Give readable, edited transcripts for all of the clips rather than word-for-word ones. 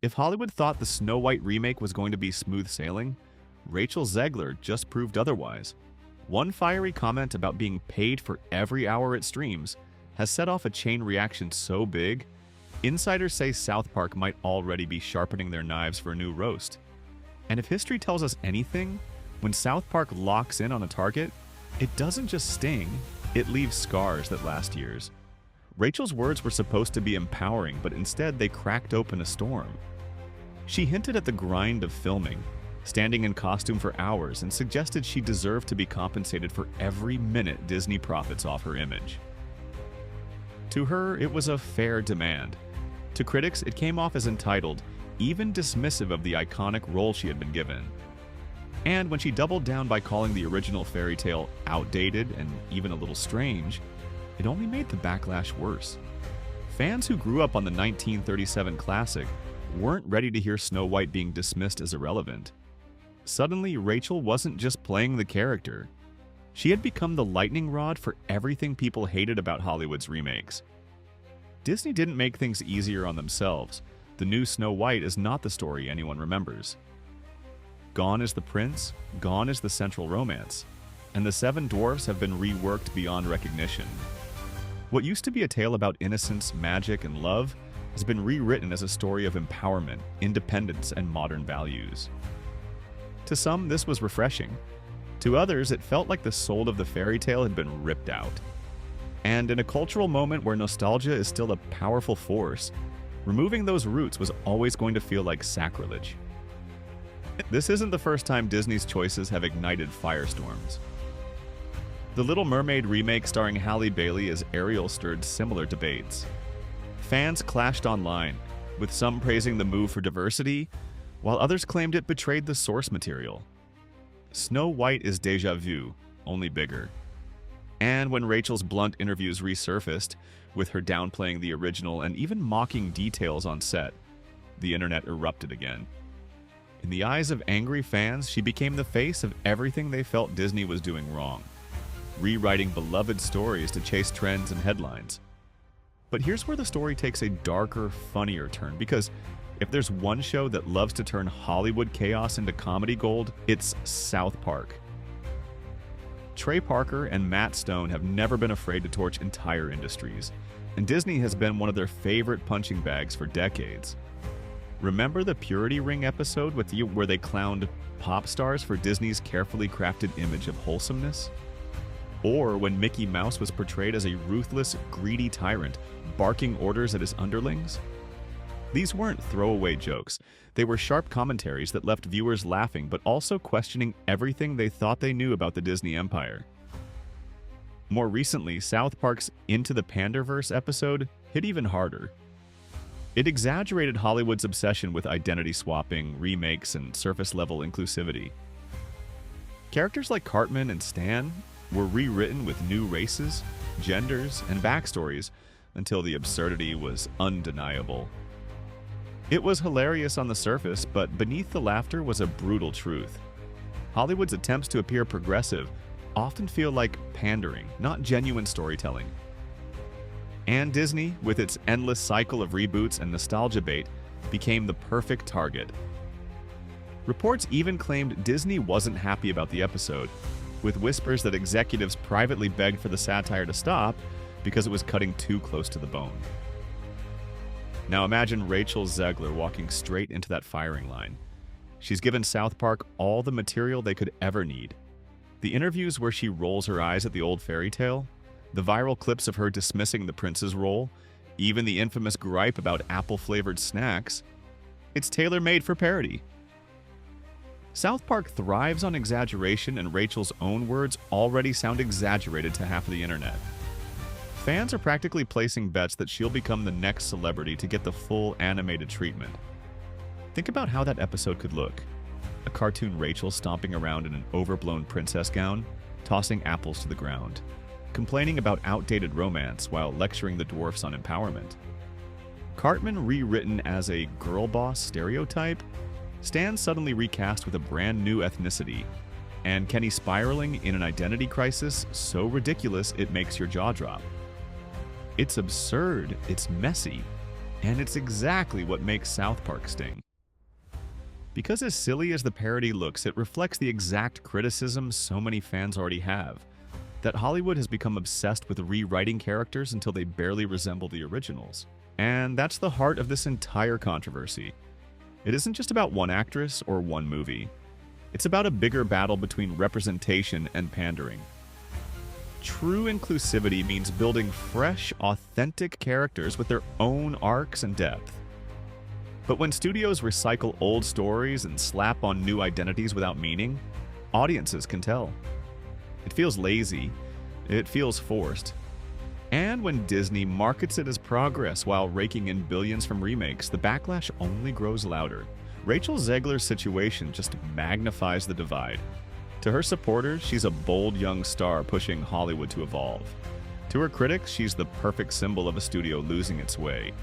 If Hollywood thought the Snow White remake was going to be smooth sailing, Rachel Zegler just proved otherwise. One fiery comment about being paid for every hour it streams has set off a chain reaction so big, insiders say South Park might already be sharpening their knives for a new roast. And if history tells us anything, when South Park locks in on a target, it doesn't just sting, it leaves scars that last years. Rachel's words were supposed to be empowering, but instead they cracked open a storm. She hinted at the grind of filming, standing in costume for hours, and suggested she deserved to be compensated for every minute Disney profits off her image. To her, it was a fair demand. To critics, it came off as entitled, even dismissive of the iconic role she had been given. And when she doubled down by calling the original fairy tale outdated and even a little strange, it only made the backlash worse. Fans who grew up on the 1937 classic weren't ready to hear Snow White being dismissed as irrelevant. Suddenly, Rachel wasn't just playing the character. She had become the lightning rod for everything people hated about Hollywood's remakes. Disney didn't make things easier on themselves. The new Snow White is not the story anyone remembers. Gone is the prince, gone is the central romance, and the seven dwarfs have been reworked beyond recognition. What used to be a tale about innocence, magic, and love has been rewritten as a story of empowerment, independence, and modern values. To some, this was refreshing. To others, it felt like the soul of the fairy tale had been ripped out. And in a cultural moment where nostalgia is still a powerful force, removing those roots was always going to feel like sacrilege. This isn't the first time Disney's choices have ignited firestorms. The Little Mermaid remake starring Halle Bailey as Ariel stirred similar debates. Fans clashed online, with some praising the move for diversity, while others claimed it betrayed the source material. Snow White is déjà vu, only bigger. And when Rachel's blunt interviews resurfaced, with her downplaying the original and even mocking details on set, the internet erupted again. In the eyes of angry fans, she became the face of everything they felt Disney was doing wrong, rewriting beloved stories to chase trends and headlines. But here's where the story takes a darker, funnier turn, because if there's one show that loves to turn Hollywood chaos into comedy gold, it's South Park. Trey Parker and Matt Stone have never been afraid to torch entire industries, and Disney has been one of their favorite punching bags for decades. Remember the Purity Ring episode where they clowned pop stars for Disney's carefully crafted image of wholesomeness? Or when Mickey Mouse was portrayed as a ruthless, greedy tyrant, barking orders at his underlings? These weren't throwaway jokes. They were sharp commentaries that left viewers laughing but also questioning everything they thought they knew about the Disney empire. More recently, South Park's Into the Panderverse episode hit even harder. It exaggerated Hollywood's obsession with identity swapping, remakes, and surface-level inclusivity. Characters like Cartman and Stan were rewritten with new races, genders, and backstories until the absurdity was undeniable. It was hilarious on the surface, but beneath the laughter was a brutal truth. Hollywood's attempts to appear progressive often feel like pandering, not genuine storytelling. And Disney, with its endless cycle of reboots and nostalgia bait, became the perfect target. Reports even claimed Disney wasn't happy about the episode, with whispers that executives privately begged for the satire to stop because it was cutting too close to the bone. Now imagine Rachel Zegler walking straight into that firing line. She's given South Park all the material they could ever need. The interviews where she rolls her eyes at the old fairy tale, the viral clips of her dismissing the prince's role, even the infamous gripe about apple-flavored snacks, it's tailor-made for parody. South Park thrives on exaggeration, and Rachel's own words already sound exaggerated to half of the internet. Fans are practically placing bets that she'll become the next celebrity to get the full animated treatment. Think about how that episode could look. A cartoon Rachel stomping around in an overblown princess gown, tossing apples to the ground, complaining about outdated romance while lecturing the dwarfs on empowerment. Cartman rewritten as a girl boss stereotype, Stan suddenly recast with a brand new ethnicity, and Kenny spiraling in an identity crisis so ridiculous it makes your jaw drop. It's absurd, it's messy, And it's exactly what makes South Park sting. Because as silly as the parody looks, it reflects the exact criticism so many fans already have, that Hollywood has become obsessed with rewriting characters until they barely resemble the originals. And that's the heart of this entire controversy. It isn't just about one actress or one movie. It's about a bigger battle between representation and pandering. True inclusivity means building fresh, authentic characters with their own arcs and depth. But when studios recycle old stories and slap on new identities without meaning, audiences can tell. It feels lazy, it feels forced. And when Disney markets it as progress while raking in billions from remakes, the backlash only grows louder. Rachel Zegler's situation just magnifies the divide. To her supporters, she's a bold young star pushing Hollywood to evolve. To her critics, she's the perfect symbol of a studio losing its way.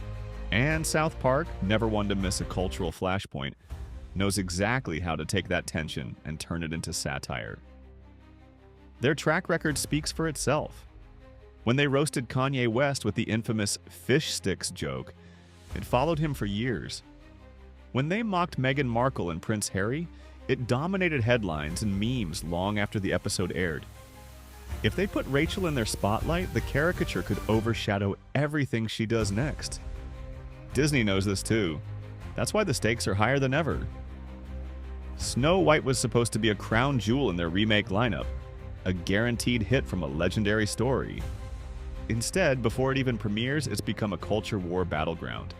And South Park, never one to miss a cultural flashpoint, knows exactly how to take that tension and turn it into satire. Their track record speaks for itself. When they roasted Kanye West with the infamous fish sticks joke, it followed him for years. When they mocked Meghan Markle and Prince Harry, it dominated headlines and memes long after the episode aired. If they put Rachel in their spotlight, the caricature could overshadow everything she does next. Disney knows this too. That's why the stakes are higher than ever. Snow White was supposed to be a crown jewel in their remake lineup, a guaranteed hit from a legendary story. Instead, before it even premieres, it's become a culture war battleground.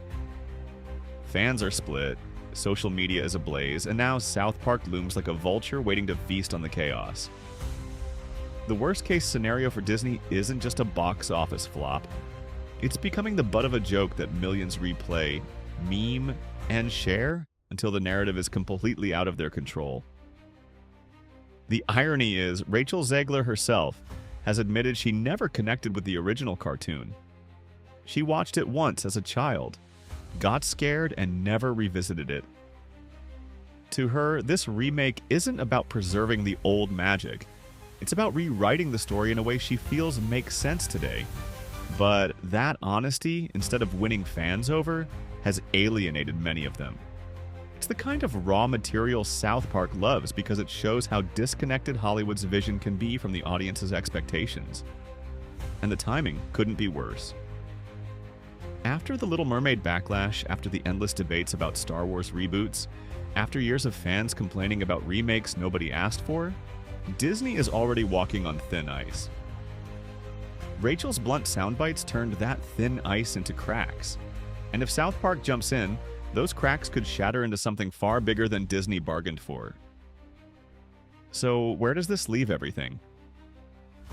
Fans are split, social media is ablaze, and now South Park looms like a vulture waiting to feast on the chaos. The worst-case scenario for Disney isn't just a box office flop. It's becoming the butt of a joke that millions replay, meme, and share until the narrative is completely out of their control. The irony is, Rachel Zegler herself has admitted she never connected with the original cartoon. She watched it once as a child, got scared, and never revisited it. To her, this remake isn't about preserving the old magic. It's about rewriting the story in a way she feels makes sense today. But that honesty, instead of winning fans over, has alienated many of them. It's the kind of raw material South Park loves because it shows how disconnected Hollywood's vision can be from the audience's expectations. And the timing couldn't be worse. After the Little Mermaid backlash, after the endless debates about Star Wars reboots, after years of fans complaining about remakes nobody asked for, Disney is already walking on thin ice. Rachel's blunt soundbites turned that thin ice into cracks. And if South Park jumps in, those cracks could shatter into something far bigger than Disney bargained for. So where does this leave everything?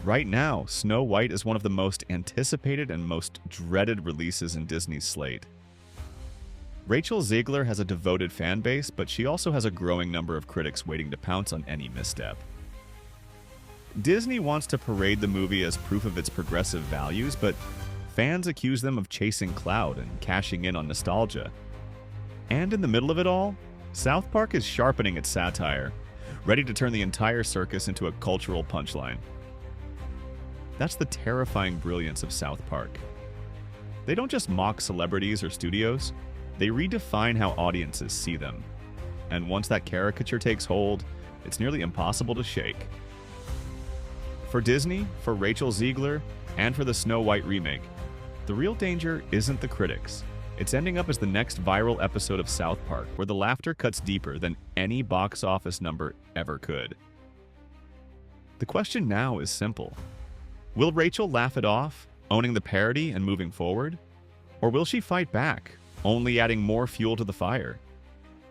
Right now, Snow White is one of the most anticipated and most dreaded releases in Disney's slate. Rachel Zegler has a devoted fan base, but she also has a growing number of critics waiting to pounce on any misstep. Disney wants to parade the movie as proof of its progressive values, but fans accuse them of chasing clout and cashing in on nostalgia. And in the middle of it all, South Park is sharpening its satire, ready to turn the entire circus into a cultural punchline. That's the terrifying brilliance of South Park. They don't just mock celebrities or studios, they redefine how audiences see them. And once that caricature takes hold, it's nearly impossible to shake. For Disney, for Rachel Zegler, and for the Snow White remake, the real danger isn't the critics. It's ending up as the next viral episode of South Park, where the laughter cuts deeper than any box office number ever could. The question now is simple. Will Rachel laugh it off, owning the parody and moving forward? Or will she fight back, only adding more fuel to the fire?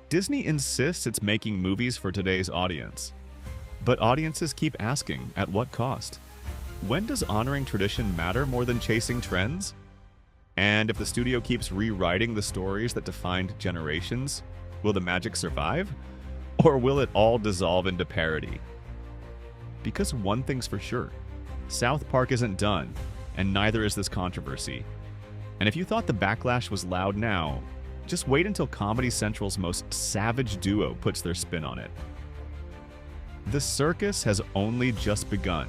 Disney insists it's making movies for today's audience. But audiences keep asking, at what cost? When does honoring tradition matter more than chasing trends? And if the studio keeps rewriting the stories that defined generations, will the magic survive? Or will it all dissolve into parody? Because one thing's for sure, South Park isn't done, and neither is this controversy. And if you thought the backlash was loud now, just wait until Comedy Central's most savage duo puts their spin on it. The circus has only just begun.